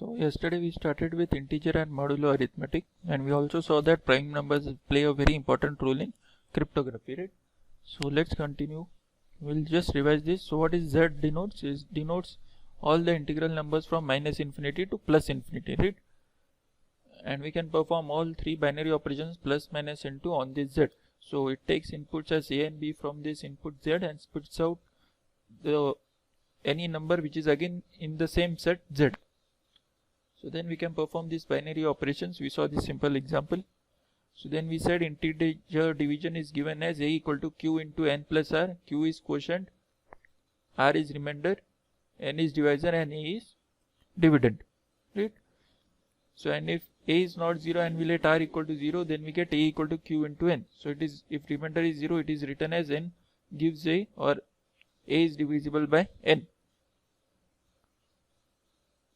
So yesterday we started with integer and modulo arithmetic, and we also saw that prime numbers play a very important role in cryptography, right? So let's continue. We'll just revise this. So what is Z denotes? Is denotes all the integral numbers from minus infinity to plus infinity, right? And we can perform all three binary operations plus, minus, into on this Z. So it takes inputs as A and B from this input Z and spits out the any number which is again in the same set Z. So then we can perform these binary operations. We saw this simple example. So then we said integer division is given as A equal to Q into N plus R. Q is quotient, R is remainder, N is divisor, and A is dividend, right? So and if A is not 0 and we let R equal to 0, then we get A equal to Q into N. So it is, if remainder is 0, it is written as N gives A, or A is divisible by N.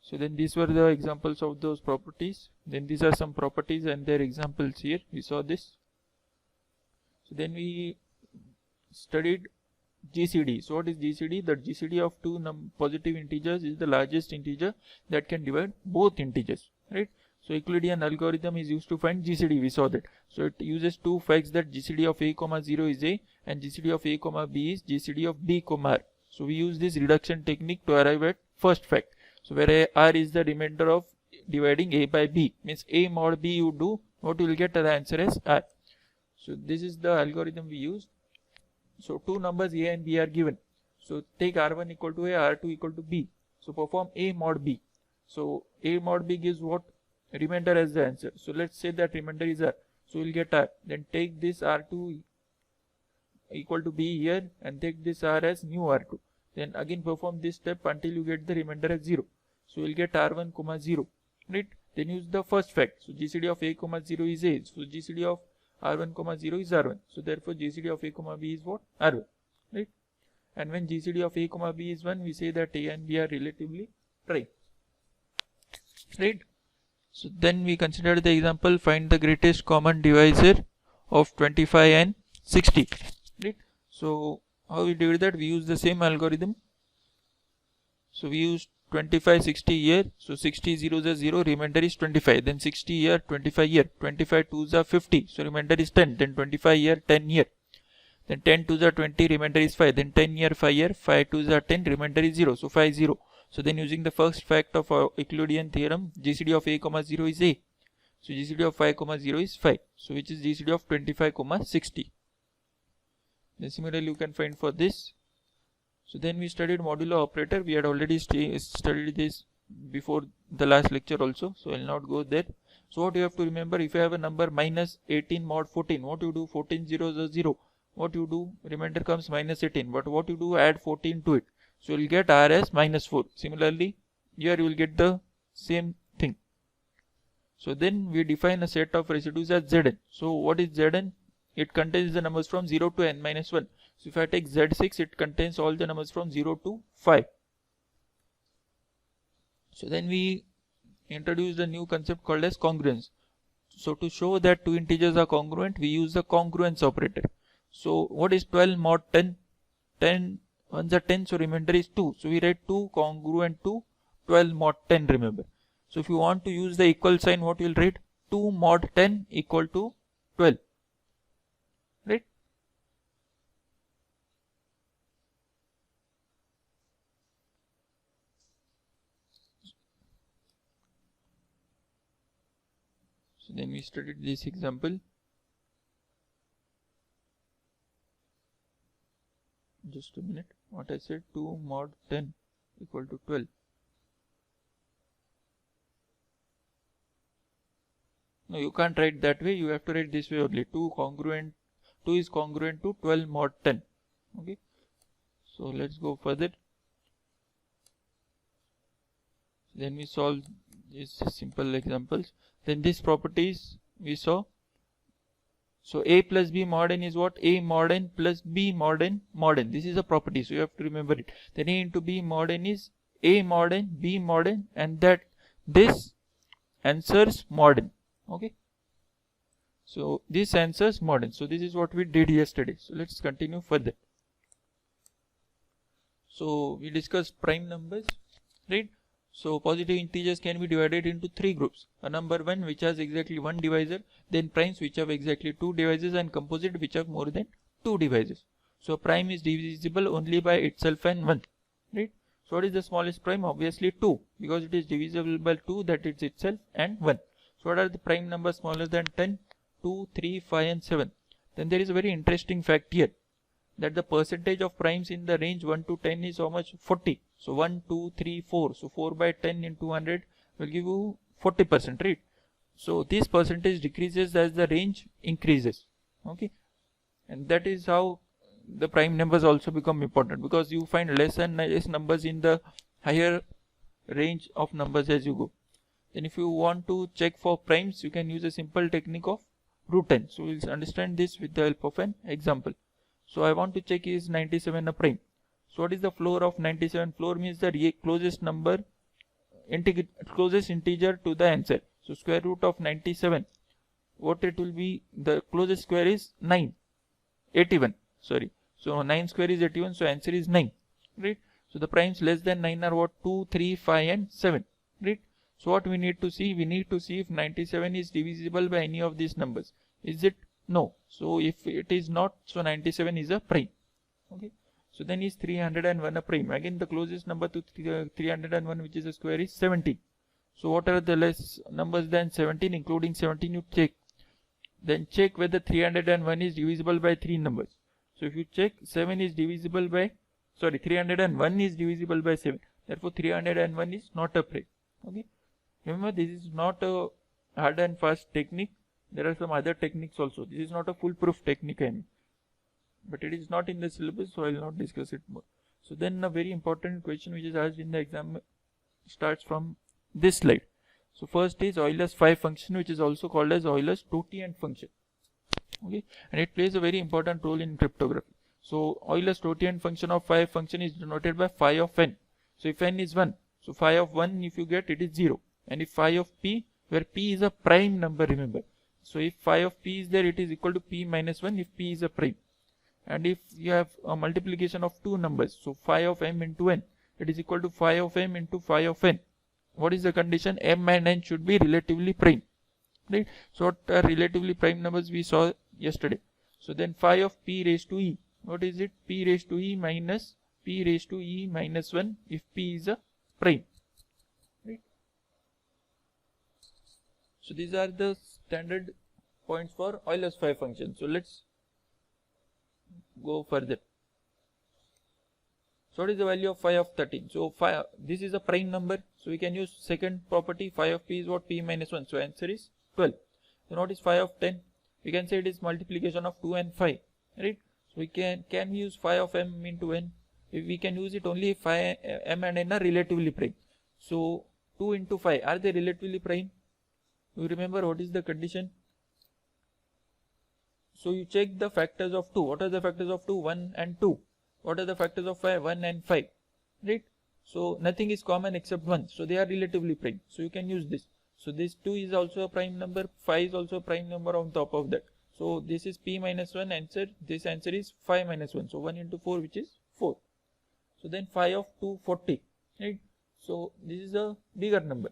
So then these were the examples of those properties. Then these are some properties and their examples here. We saw this. So then we studied GCD. So what is GCD? The GCD of two positive integers is the largest integer that can divide both integers, right? So Euclidean algorithm is used to find GCD. We saw that. So it uses two facts, that GCD of A, 0 is A and GCD of A, B is GCD of B, R. So we use this reduction technique to arrive at first fact. So where R is the remainder of dividing A by B, means A mod B you do, what you will get the answer as R. So this is the algorithm we use. So two numbers A and B are given. So take R1 equal to A, R2 equal to B. So perform A mod B. So A mod B gives what? Remainder as the answer. So let's say that remainder is R. So we'll get R. Then take this R2 equal to B here and take this R as new R2. Then again perform this step until you get the remainder as 0. So we'll get R1, 0, right? Then use the first fact. So GCD of A, 0 is A. So GCD of R1, 0 is R1. So therefore GCD of A, B is what? R1, right? And when GCD of A, B is 1, we say that A and B are relatively prime, right? So then we consider the example, find the greatest common divisor of 25 and 60, right? So how we do that? We use the same algorithm. So we use 25, 60 here. So 60 zeros are 0, remainder is 25. Then 60 here, 25 here. 25 twos are 50. So remainder is 10. Then 25 here, 10 here. Then 10 twos are 20, remainder is 5. Then 10 here, 5 here. 5 twos are 10, remainder is 0. So 5, 0. So then using the first fact of our Euclidean theorem, GCD of A, 0 is A. So GCD of 5, 0 is 5. So which is GCD of 25, 60. Then similarly you can find for this. So then we studied modulo operator. We had already studied this before the last lecture also. So I will not go there. So what you have to remember, if you have a number minus 18 mod 14, what you do? 14 zeros are 0. What you do? Remainder comes minus 18. But what you do? Add 14 to it. So you will get R as minus 4. Similarly, here you will get the same thing. So then we define a set of residues as Zn. So what is Zn? It contains the numbers from 0 to n minus 1. So if I take Z6, it contains all the numbers from 0 to 5. So then we introduce the new concept called as congruence. So to show that two integers are congruent, we use the congruence operator. So what is 12 mod 10? 10 ones are 10, so remainder is 2. So we write 2 congruent to 12 mod 10, remember. So if you want to use the equal sign, what you will write? 2 mod 10 equal to 12. Right? So then we studied this example. Just a minute. What I said, 2 mod 10 equal to 12. No, you can't write that way. You have to write this way only. 2 is congruent to 12 mod 10. Okay. So let's go further. Then we solve these simple examples. Then these properties we saw. So A plus B mod n is what? A mod n plus B mod n mod n. This is a property, so you have to remember it. Then A into B mod n is A mod n, B mod n, and that this answers mod n. Okay. So this answers mod n. So this is what we did yesterday. So let's continue further. So we discussed prime numbers, right? So positive integers can be divided into three groups. A number 1 which has exactly one divisor, then primes which have exactly two divisors, and composite which have more than two divisors. So prime is divisible only by itself and 1, right? So what is the smallest prime? Obviously 2, because it is divisible by 2, that is itself, and 1. So what are the prime numbers smaller than 10? 2, 3, 5 and 7. Then there is a very interesting fact here, that the percentage of primes in the range 1 to 10 is how much? 40. So 1, 2, 3, 4. So 4 by 10 into 100 will give you 40%, right? So this percentage decreases as the range increases. Okay, and that is how the prime numbers also become important, because you find less and less numbers in the higher range of numbers as you go. Then if you want to check for primes, you can use a simple technique of root n. So we'll understand this with the help of an example. So I want to check is 97 a prime. So what is the floor of 97? Floor means the closest number, closest integer to the answer. So square root of 97, what it will be? The closest square is 81. Sorry. So 9 square is 81. So answer is 9. Right. So the primes less than 9 are what? 2, 3, 5 and 7. Right. So what we need to see? We need to see if 97 is divisible by any of these numbers. Is it? No. So if it is not, so 97 is a prime. Okay. So then is 301 a prime? Again the closest number to 301, which is a square, is 17. So what are the less numbers than 17? Including 17 you check. Then check whether 301 is divisible by 3 numbers. So if you check, 7 is divisible by, 301 is divisible by 7. Therefore 301 is not a prime. Okay. Remember, this is not a hard and fast technique. There are some other techniques also. This is not a foolproof technique, I mean. But it is not in the syllabus, so I will not discuss it more. So then a very important question which is asked in the exam starts from this slide. So first is Euler's phi function, which is also called as Euler's totient function. Okay, and it plays a very important role in cryptography. So Euler's totient function of phi function is denoted by phi of n. So if n is 1, so phi of 1, if you get, it is 0. And if phi of p, where p is a prime number, remember. So if phi of p is there, it is equal to p minus 1 if p is a prime. And if you have a multiplication of two numbers, so phi of m into n, it is equal to phi of m into phi of n. What is the condition? M and n should be relatively prime. Right? So what are relatively prime numbers we saw yesterday? So then phi of p raised to e, what is it? P raised to e minus p raised to e minus 1 if p is a prime. Right? So these are the standard points for Euler's phi function. So let's go further. So what is the value of phi of 13? So phi, this is a prime number, so we can use second property. Phi of p is what? P minus 1. So answer is 12. Then what is phi of 10? We can say it is multiplication of 2 and 5, right? So we can we use phi of m into n? If we can use it only if phi m and n are relatively prime. So 2 into 5, are they relatively prime? You remember what is the condition? So you check the factors of 2. What are the factors of 2? 1 and 2. What are the factors of 5? 1 and 5. Right? So nothing is common except 1. So they are relatively prime. So you can use this. So this 2 is also a prime number. 5 is also a prime number on top of that. So this is p minus 1 answer. This answer is 5 minus 1. So 1 into 4, which is 4. So then phi of 2, 40. Right? So this is a bigger number.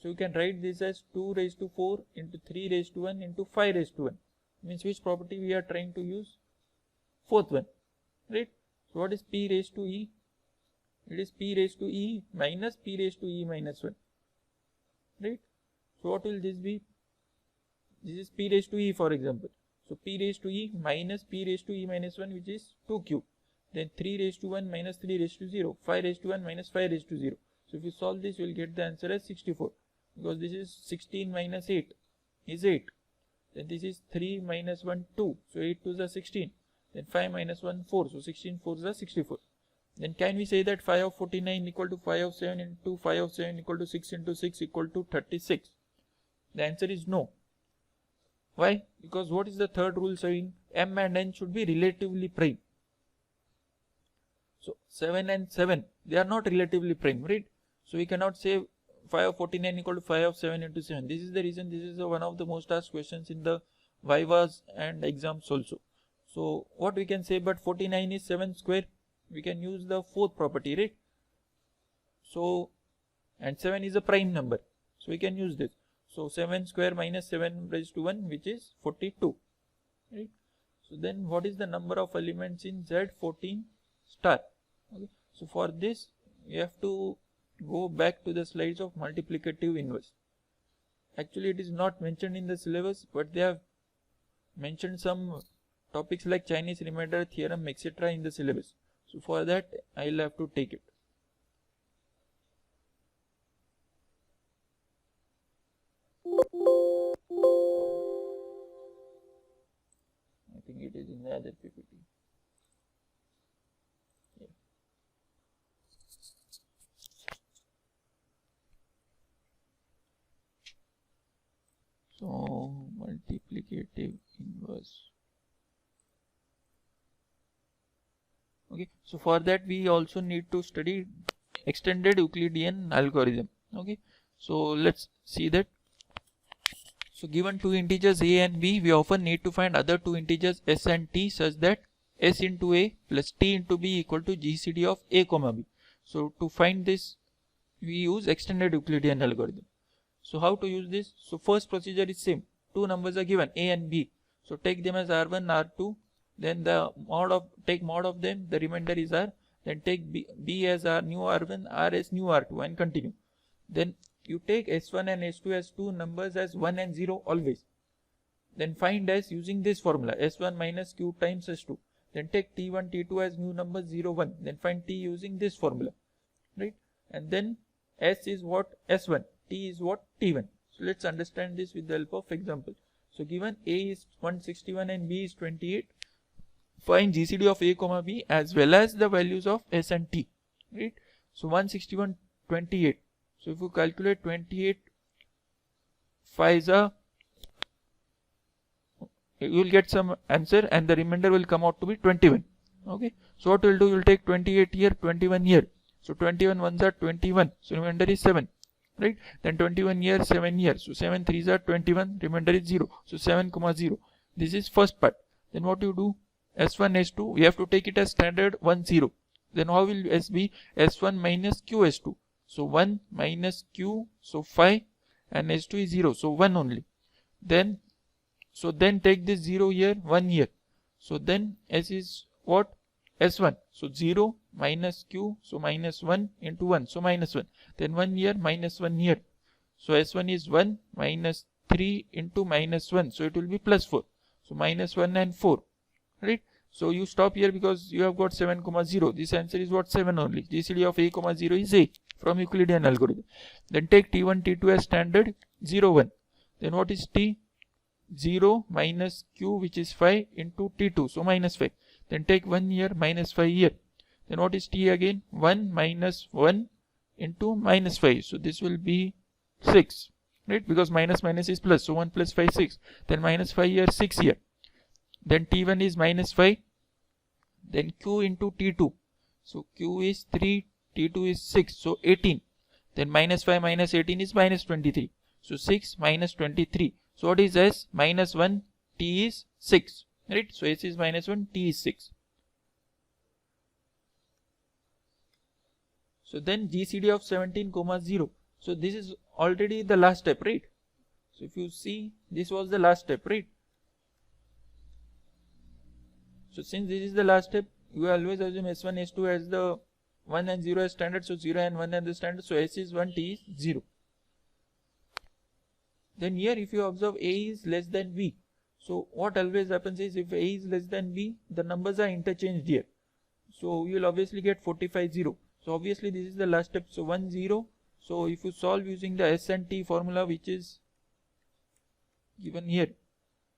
So you can write this as 2 raised to 4 into 3 raised to 1 into 5 raised to 1. Means which property we are trying to use? Fourth one. Right? So what is p raised to e? It is p raised to e minus p raised to e minus 1. Right? So what will this be? This is p raised to e, for example. So p raised to e minus p raised to e minus 1, which is 2 cube. Then 3 raised to 1 minus 3 raised to 0. 5 raised to 1 minus 5 raised to 0. So if you solve this, you will get the answer as 64. Because this is 16 minus 8 is 8. Then this is 3 minus 1, 2. So 8 2 is 16. Then 5 minus 1, 4. So 16 4 is 64. Then can we say that phi of 49 equal to phi of 7 into phi of 7 equal to 6 into 6 equal to 36? The answer is no. Why? Because what is the third rule saying? M and n should be relatively prime. So 7 and 7, they are not relatively prime, right? So we cannot say phi of 49 equal to phi of 7 into 7. This is the reason this is one of the most asked questions in the vivas and exams also. So what we can say, but 49 is 7 square. We can use the fourth property, right? So and 7 is a prime number, so we can use this. So 7 square minus 7 raised to 1, which is 42, right? So then what is the number of elements in Z14 star? Okay. So for this you have to go back to the slides of multiplicative inverse. Actually it is not mentioned in the syllabus, but they have mentioned some topics like Chinese remainder theorem, etc. in the syllabus. So for that I will have to take it. I think it is in the other PPT. Yeah. So multiplicative inverse. Okay, so for that we also need to study extended Euclidean algorithm. Okay, so let's see that. So given two integers a and b, we often need to find other two integers s and t such that s into a plus t into b equal to GCD of a comma b. So to find this we use extended Euclidean algorithm. So how to use this? So first procedure is same. Two numbers are given a and b. So take them as r1, r2. Then take mod of them, the remainder is r. Then take b as r new r1, r as new r2, and continue. Then you take s1 and s2 as two numbers as 1 and 0 always. Then find s using this formula, s1 minus q times s2. Then take t1, t2 as new numbers 0, 1. Then find t using this formula, right? And then s is what? S1. T is what? T1. So let's understand this with the help of example. So given a is 161 and b is 28. Find GCD of a comma b as well as the values of s and t, right? So 161, 28. So if you calculate 28 5s are, you will get some answer and the remainder will come out to be 21. Okay, so what we'll do, you'll take 28 here, 21 here. So 21 ones are 21, so remainder is 7, right? Then 21 here, 7 here, so 7 3s are 21, remainder is 0, so 7 comma 0. This is first part. Then what you do, s1 s2 we have to take it as standard 1 0. Then how will s be? S1 minus q s2, so 1 minus q, so 5, and s2 is 0, so 1 only. Then take this 0 here, 1 here. So then s is what? S1, so 0 minus q, so minus 1 into 1, so minus 1. Then 1 here, minus 1 here. So s1 is 1 minus 3 into minus 1, so it will be plus 4. So minus 1 and 4, right? So you stop here because you have got 7 comma 0. This answer is what? 7 only. GCD of a comma 0 is a from Euclidean algorithm. Then take t1, t2 as standard 0, 1. Then what is t? 0 minus q, which is 5, into t2, so minus 5. Then take 1 here, minus 5 here. Then what is t again? 1 minus 1 into minus 5. So this will be 6, right? Because minus minus is plus, so 1 plus 5, 6. Then minus 5 here, 6 here. Then t1 is minus 5. Then q into t2. So q is 3, t2 is 6, so 18. Then minus 5 minus 18 is minus 23. So 6 minus 23. So what is s? Minus 1, t is 6. Right? So s is minus 1, t is 6. So then GCD of 17 comma 0. So this is already the last step, right? So if you see, this was the last step, right? So since this is the last step, you always assume s1, s2 as the 1 and 0 as standard. So 0 and 1 as the standard. So s is 1, t is 0. Then here if you observe a is less than b. So what always happens is if a is less than b, the numbers are interchanged here. So you will obviously get 45, 0. So obviously this is the last step. So 1, 0. So if you solve using the s and t formula, which is given here,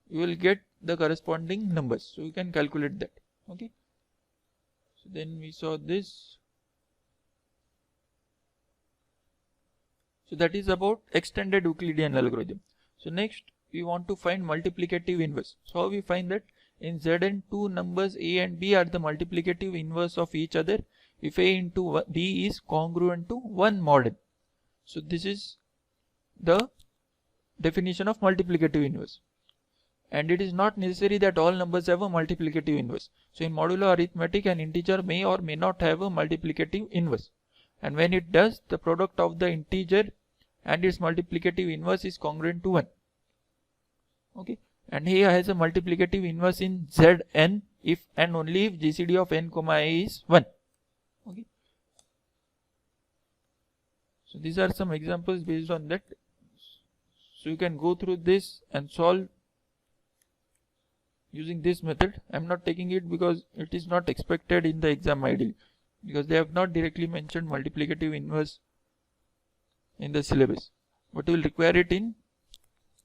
you will get the corresponding numbers. So you can calculate that. Okay. So then we saw this. So that is about extended Euclidean algorithm. So next we want to find multiplicative inverse. So how we find that? In Zn, two numbers a and b are the multiplicative inverse of each other if a into b is congruent to 1 mod n. So this is the definition of multiplicative inverse. And it is not necessary that all numbers have a multiplicative inverse. So in modular arithmetic, an integer may or may not have a multiplicative inverse. and when it does, the product of the integer and its multiplicative inverse is congruent to 1. Okay, and here has a multiplicative inverse in Zn if and only if GCD of n comma a is 1. Okay, so these are some examples based on that. So you can go through this and solve using this method. I am not taking it because it is not expected in the exam ideally, because they have not directly mentioned multiplicative inverse in the syllabus, but we will require it in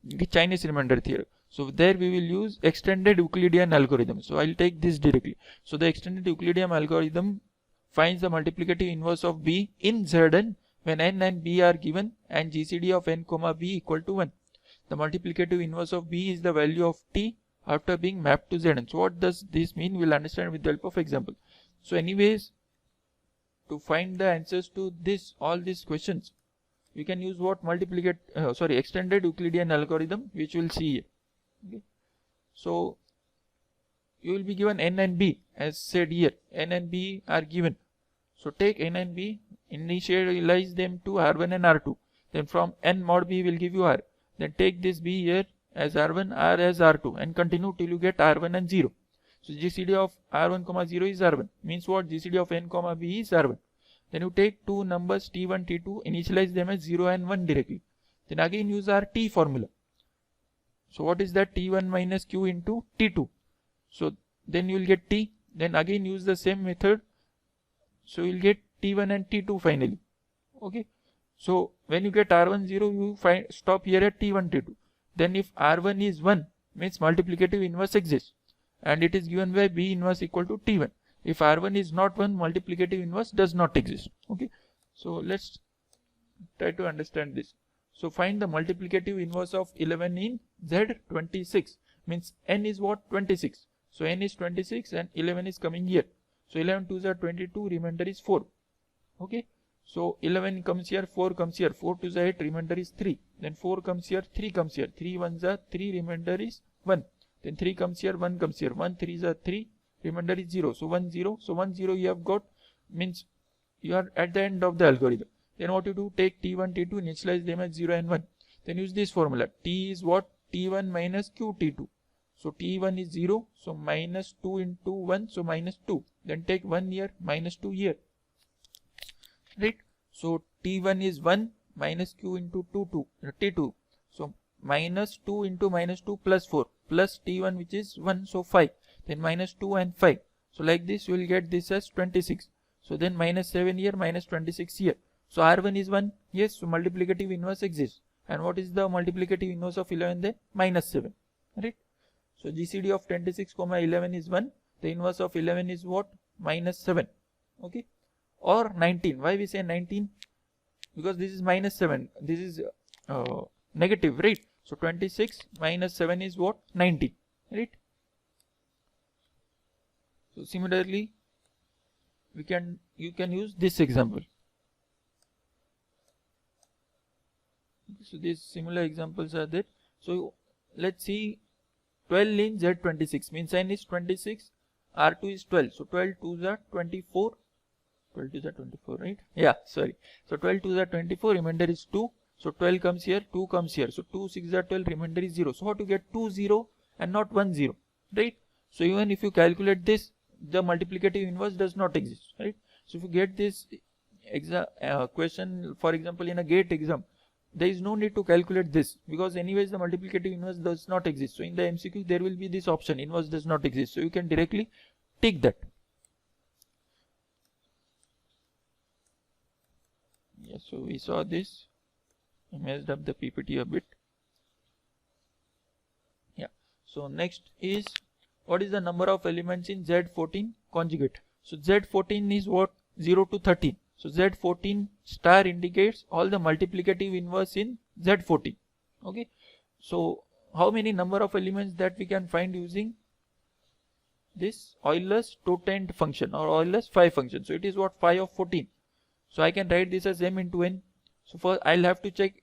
the Chinese remainder theorem. So there we will use extended Euclidean algorithm. So I will take this directly. So the extended Euclidean algorithm finds the multiplicative inverse of b in Zn when n and b are given and GCD of n comma b equal to 1. The multiplicative inverse of b is the value of t after being mapped to Zn. So what does this mean? We will understand with the help of example. So anyways, to find the answers to all these questions, we can use what extended Euclidean algorithm, which we will see here. Okay. So you will be given n and b as said here. N and b are given. So take n and b, initialize them to r1 and r2. Then from n mod b will give you r. Then take this b here as r1, r as r2, and continue till you get r1 and 0. So GCD of r1 comma 0 is r1. Means what? GCD of n comma b is r1. Then you take two numbers t1, t2, initialize them as 0 and 1 directly. Then again use our t formula. So what is that? T1 minus q into t2. So then you will get t. Then again use the same method. So you will get t1 and t2 finally. Okay. So when you get r1 0, you stop here at t1 t2. Then if r1 is 1, means multiplicative inverse exists, and it is given by b inverse equal to t1. If r1 is not 1, multiplicative inverse does not exist. Okay. So let's try to understand this. So find the multiplicative inverse of 11 in Z26. Means n is what? 26. So n is 26 and 11 is coming here. So 11 2s are 22, remainder is 4. Okay. So 11 comes here, 4 comes here, 4 2s are 8, remainder is 3. Then 4 comes here, 3 comes here, 3 1s are 3, remainder is 1. Then 3 comes here, 1 comes here, 1 3s are 3, remainder is 0. So 1 0. So 1 0 you have got, means you are at the end of the algorithm. Then what you do? Take t1, t2, initialize them as 0 and 1. Then use this formula. T is what? T1 minus q t2. So t1 is 0. So minus 2 into 1. So minus 2. Then take 1 here, minus 2 here. Right? So t1 is 1 minus q into t2. So minus 2 into minus 2 plus 4 plus t1 which is 1. So 5. Then minus 2 and 5. So like this you will get this as 26. So then minus 7 here, minus 26 here. So r1 is 1. Yes, so multiplicative inverse exists. And what is the multiplicative inverse of 11 then? Minus 7. Right? So GCD of 26 comma 11 is 1. The inverse of 11 is what? Minus 7. Okay. Or 19. Why we say 19? Because this is minus 7. This is negative, right? So 26 minus 7 is what? 19. Right? So similarly, you can use this example. So these similar examples are there. So let's see 12 in Z26 means n is 26, R2 is 12. So 12 2s are 24. 12 2s are 24, right? Yeah, sorry. So 12 2s are 24, remainder is 2. So 12 comes here, 2 comes here. So 2 6 are 12, remainder is 0. So how to get 2 0 and not 1 0, right? So even if you calculate this, the multiplicative inverse does not exist, right? So if you get this question, for example, in a GATE exam, there is no need to calculate this because anyways the multiplicative inverse does not exist. So in the MCQ there will be this option, inverse does not exist. So you can directly tick that. Yeah, so we saw this. I messed up the PPT a bit. Yeah. So next is, what is the number of elements in Z14 conjugate? So Z14 is what? 0 to 13. So Z14 star indicates all the multiplicative inverse in Z14. Okay. So how many number of elements that we can find using this Euler's totient function or Euler's phi function? So it is what? Phi of 14. So I can write this as m into n. So first I'll have to check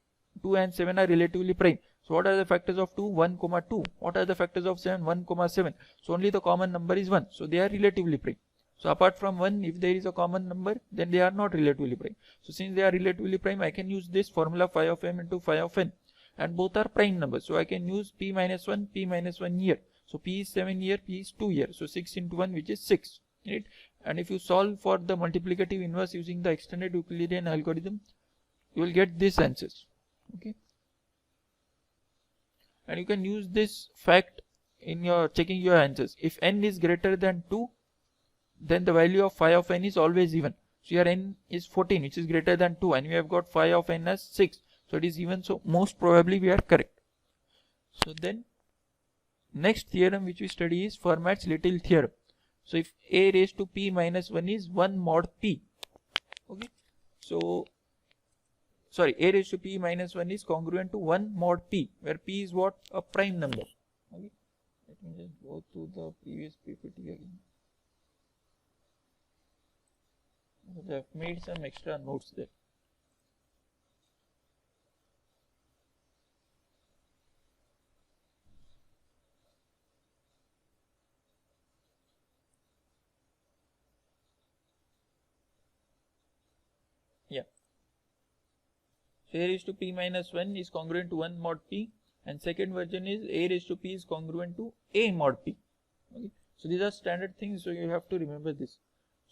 2 and 7 are relatively prime. So what are the factors of 2? 1, 2. What are the factors of 7? 1, 7. So only the common number is 1. So they are relatively prime. So apart from 1, if there is a common number, then they are not relatively prime. So since they are relatively prime, I can use this formula phi of m into phi of n, and both are prime numbers. So I can use p minus 1, p minus 1 here. So p is 7 here, p is 2 here. So 6 into 1, which is 6, right? And if you solve for the multiplicative inverse using the extended Euclidean algorithm, you will get these answers. Okay, and you can use this fact in your checking your answers. If n is greater than 2, then the value of phi of n is always even. So here n is 14, which is greater than 2, and we have got phi of n as 6, so it is even. So most probably we are correct. So then next theorem which we study is Fermat's little theorem. So if a raised to p minus 1 is 1 mod p, okay, so sorry, a raised to p minus 1 is congruent to 1 mod p, where p is what? A prime number. Okay, let me just go to the previous PPT again. I have made some extra notes there. Yeah. So a raised to p minus 1 is congruent to 1 mod p, and second version is a raised to p is congruent to a mod p. Okay. So these are standard things, so you have to remember this.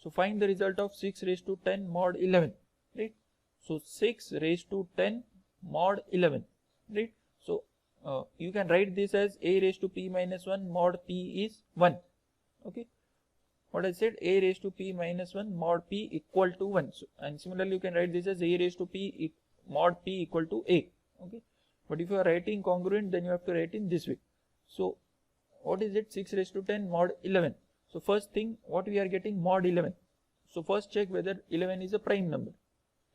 So find the result of 6 raised to 10 mod 11, right? So 6 raised to 10 mod 11, right? So you can write this as a raised to p minus 1 mod p is 1. Okay, what I said, a raised to p minus 1 mod p equal to 1. So, and similarly you can write this as a raised to p mod p equal to a. Okay, but if you are writing congruent, then you have to write in this way. So what is it? 6 raised to 10 mod 11. So first thing, what we are getting? Mod 11. So first check whether 11 is a prime number,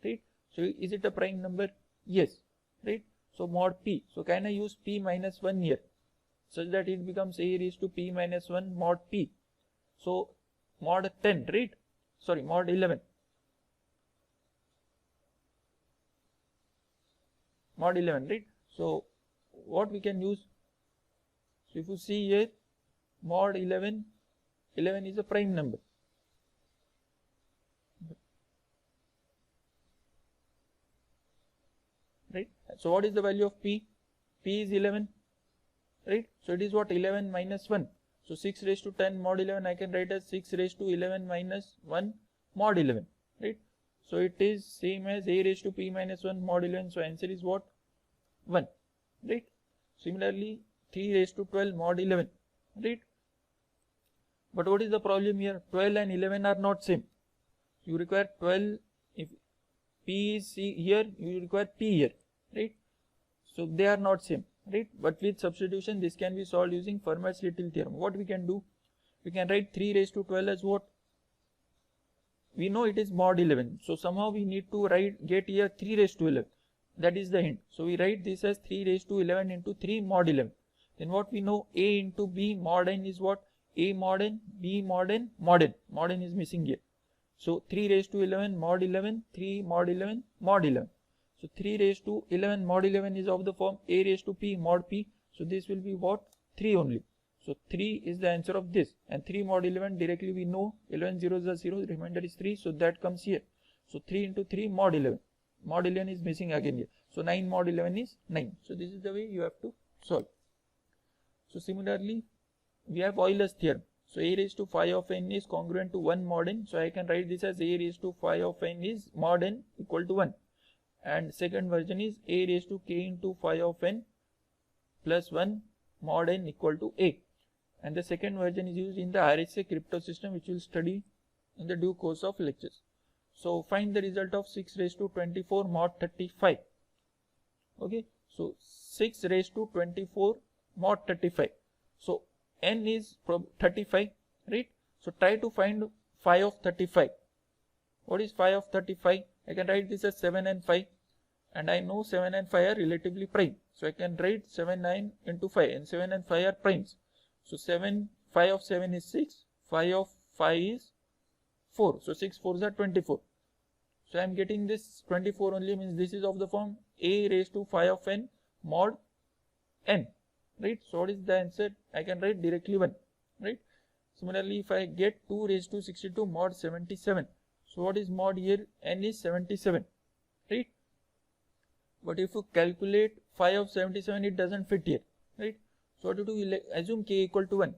right? So is it a prime number? Yes, right? So mod p. So can I use p minus 1 here, such that it becomes a raised to p minus 1 mod p? So mod 10, right? Sorry, mod 11. Mod 11, right? So what we can use? So if you see here, mod 11, 11 is a prime number, right? So what is the value of p? P is 11, right? So it is what? 11 minus 1. So 6 raised to 10 mod 11 I can write as 6 raised to 11 minus 1 mod 11, right? So it is same as a raised to p minus 1 mod 11. So answer is what? 1, right? Similarly 3 raised to 12 mod 11, right? But what is the problem here? 12 and 11 are not same. You require 12, if p is here, you require p here, right? So they are not same, right? But with substitution, this can be solved using Fermat's little theorem. What we can do? We can write 3 raised to 12 as what? We know it is mod 11. So somehow we need to get here 3 raised to 11. That is the hint. So we write this as 3 raised to 11 into 3 mod 11. Then what we know? A into b mod n is what? A mod n, b mod n, mod n. Mod n is missing here. So 3 raised to 11 mod 11, 3 mod 11, mod 11. So 3 raised to 11 mod 11 is of the form a raised to p mod p. So this will be what? 3 only. So 3 is the answer of this. And 3 mod 11 directly we know 11 zeros are 0, the remainder is 3. So that comes here. So 3 into 3 mod 11. Mod 11 is missing again here. So 9 mod 11 is 9. So this is the way you have to solve. So similarly, we have Euler's theorem. So a raised to phi of n is congruent to 1 mod n. So I can write this as a raised to phi of n is mod n equal to 1. And second version is a raised to k into phi of n plus 1 mod n equal to a. And the second version is used in the RSA crypto system, which we will study in the due course of lectures. So find the result of 6 raised to 24 mod 35. Okay, so 6 raised to 24 mod 35. So n is 35, right? So try to find phi of 35. What is phi of 35? I can write this as 7 and 5, and I know 7 and 5 are relatively prime. So I can write 7 9 into 5, and 7 and 5 are primes. So phi of 7 is 6, phi of 5 is 4. So 6 4s are 24. So I am getting this 24 only, means this is of the form a raised to phi of n mod n, right? So what is the answer? I can write directly 1, right? Similarly, if I get 2 raised to 62 mod 77, so what is mod here? N is 77, right? But if you calculate 5 of 77, it doesn't fit here, right? So what to do? We'll assume k equal to 1.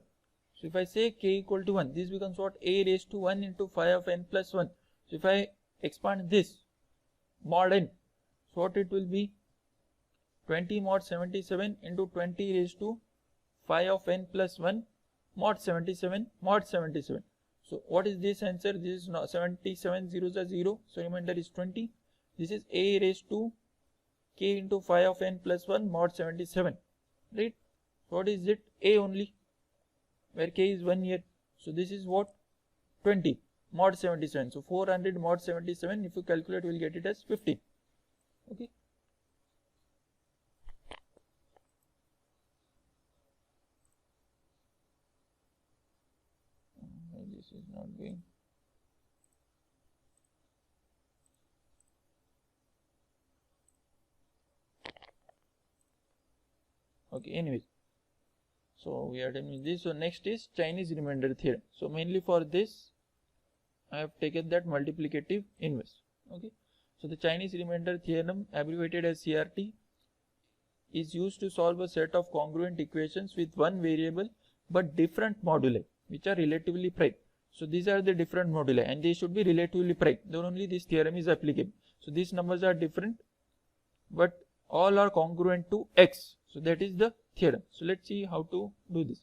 So if I say k equal to 1, this becomes what? A raised to 1 into 5 of n plus 1. So if I expand this mod n, so what it will be? 20 mod 77 into 20 raised to 5 of n plus 1 mod 77 mod 77. So what is this answer? This is not 77, 0 is 0, so remainder is 20. This is a raised to k into 5 of n plus 1 mod 77, right? So what is it? A only, where k is 1 here. So this is what? 20 mod 77. So 400 mod 77, if you calculate, we'll get it as 15. Okay. This is not going. Okay, anyways, so we are done with this. So next is Chinese remainder theorem. So mainly for this I have taken that multiplicative inverse. Okay, so the Chinese remainder theorem, abbreviated as CRT, is used to solve a set of congruent equations with one variable but different moduli which are relatively prime. So these are the different moduli and they should be relatively prime, then only this theorem is applicable. So these numbers are different but all are congruent to x. So that is the theorem. So let's see how to do this.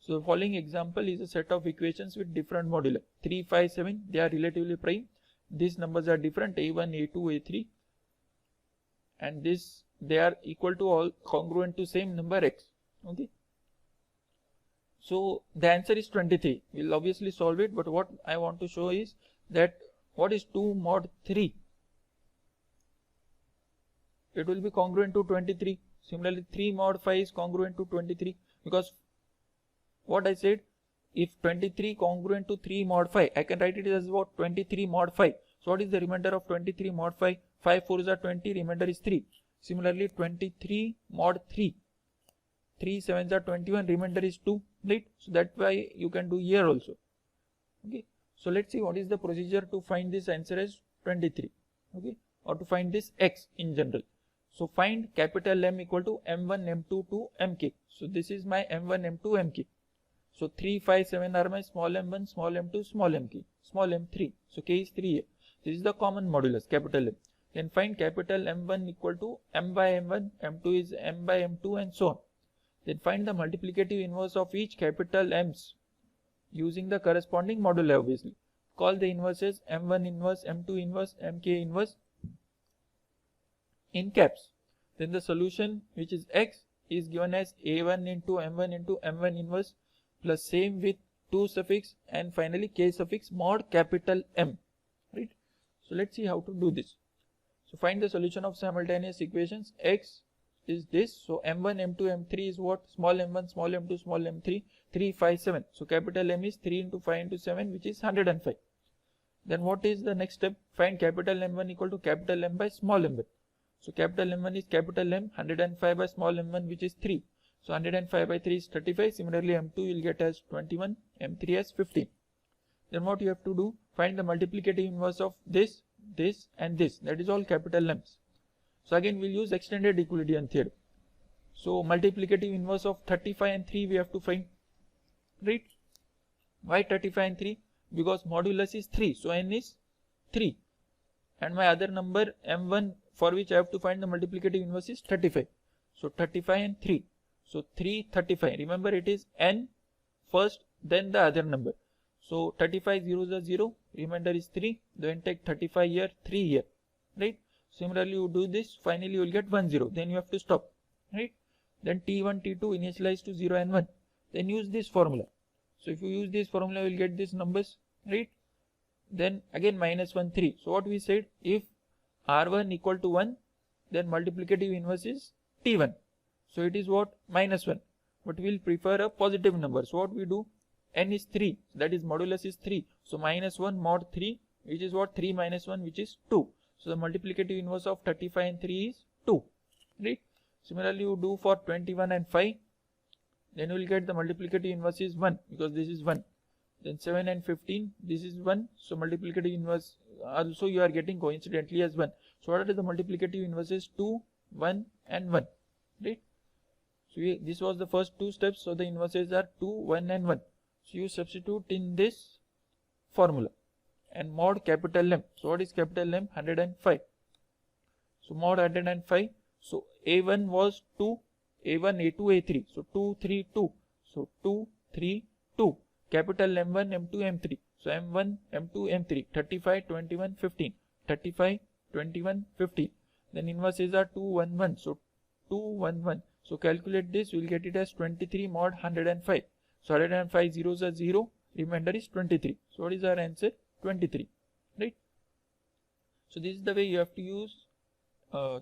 So the following example is a set of equations with different moduli. 3, 5, 7, they are relatively prime. These numbers are different, a1, a2, a3, and this they are equal to all congruent to same number x. Okay. So the answer is 23. We'll obviously solve it, but what I want to show is that what is 2 mod 3? It will be congruent to 23. Similarly, 3 mod 5 is congruent to 23, because what I said, if 23 congruent to 3 mod 5, I can write it as what? 23 mod 5. So what is the remainder of 23 mod 5? 5 4s are 20, remainder is 3. Similarly, 23 mod 3, 3 7s are 21, remainder is 2, right? So that's why you can do here also. Okay, so let's see what is the procedure to find this answer as 23, okay, or to find this x in general. So find capital M equal to M1 M2 to Mk. So this is my M1 M2 Mk. So 3 5 7 are my small m1 small m2 small mk, small m3. So k is 3 here. This is the common modulus, capital M. Then find capital M1 equal to M by M1, M2 is M by M2, and so on. Then find the multiplicative inverse of each capital M's using the corresponding moduli obviously. Call the inverses M1 inverse, M2 inverse, Mk inverse in caps. Then the solution, which is x, is given as A1 into M1 inverse plus same with 2 suffix and finally k suffix mod capital M, right? So let's see how to do this. So find the solution of simultaneous equations. X is this. So M1, M2, M3 is what? Small m1, small m2, small m3, 3, 5, 7. So capital M is 3 into 5 into 7, which is 105. Then what is the next step? Find capital M1 equal to capital M by small m1. So capital M1 is capital M, 105 by small m1, which is 3. So 105 by 3 is 35. Similarly, M2 you will get as 21, M3 as 15. Then what you have to do? Find the multiplicative inverse of this, this and this. That is all capital M's. So again we'll use extended equilibrium theorem. So multiplicative inverse of 35 and 3 we have to find, right? Why 35 and 3? Because modulus is 3. So n is 3. And my other number M1 for which I have to find the multiplicative inverse is 35. So 35 and 3. So 3, 35. Remember it is n first, then the other number. So 35 zeros are 0, remainder is 3. Then take 35 here, 3 here, right? Similarly, you do this, finally you will get 1, 0. Then you have to stop, right? Then T1, T2 initialize to 0 and 1. Then use this formula. So if you use this formula, you will get these numbers, right? Then again minus 1, 3. So what we said, if R1 equal to 1, then multiplicative inverse is T1. So it is what? Minus 1. But we will prefer a positive number. So what we do? N is 3. That is modulus is 3. So minus 1 mod 3, which is what? 3 minus 1, which is 2. So the multiplicative inverse of 35 and 3 is 2. Right? Similarly, you do for 21 and 5. Then you will get the multiplicative inverse is 1, because this is 1. then 7 and 15, this is 1, so multiplicative inverse also you are getting coincidentally as 1. So what are the multiplicative inverses? 2, 1 and 1, right? So this was the first two steps, so the inverses are 2, 1 and 1. So you substitute in this formula and mod capital M. So what is capital M? 105. So mod 105, so A1 was 2, A1, A2, A3, so 2, 3, 2, so 2, 3, 2, capital M1, M2, M3, so M1, M2, M3, 35, 21, 15, 35, 21, 15, then inverses are 2, 1, 1, so 2, 1, 1, so calculate this, we will get it as 23 mod 105, so 105 zeros are 0, remainder is 23, so what is our answer? 23, right? So this is the way you have to use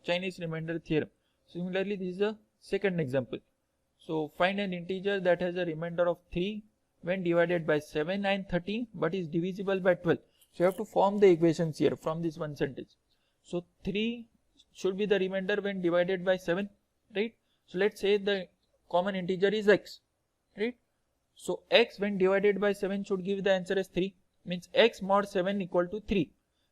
Chinese remainder theorem. Similarly, this is a second example. So find an integer that has a remainder of 3 when divided by 7 and 13 but is divisible by 12. So you have to form the equations here from this one sentence. So 3 should be the remainder when divided by 7, right? So let's say the common integer is x, right? So x when divided by 7 should give the answer as 3, means x mod 7 equal to 3.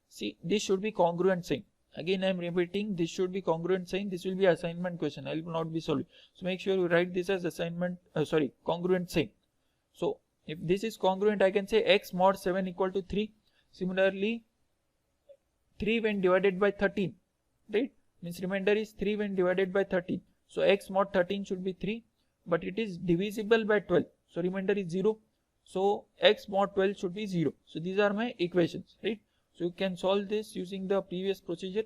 See, this should be congruent sign. Again I am repeating, this should be congruent sign. This will be assignment question, I will not be solving. So make sure you write this as assignment, congruent sign. So if this is congruent, I can say x mod 7 equal to 3. Similarly, 3 when divided by 13, right? Means remainder is 3 when divided by 13. So x mod 13 should be 3, but it is divisible by 12. So remainder is 0. So x mod 12 should be 0. So these are my equations, right? So you can solve this using the previous procedure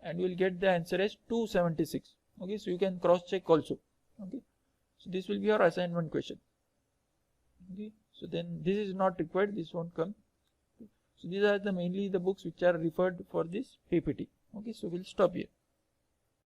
and you will get the answer as 276. Okay, so you can cross check also. Okay, so this will be your assignment question. Okay, so then this is not required, this won't come. So these are the mainly the books which are referred for this PPT. Okay, so we'll stop here.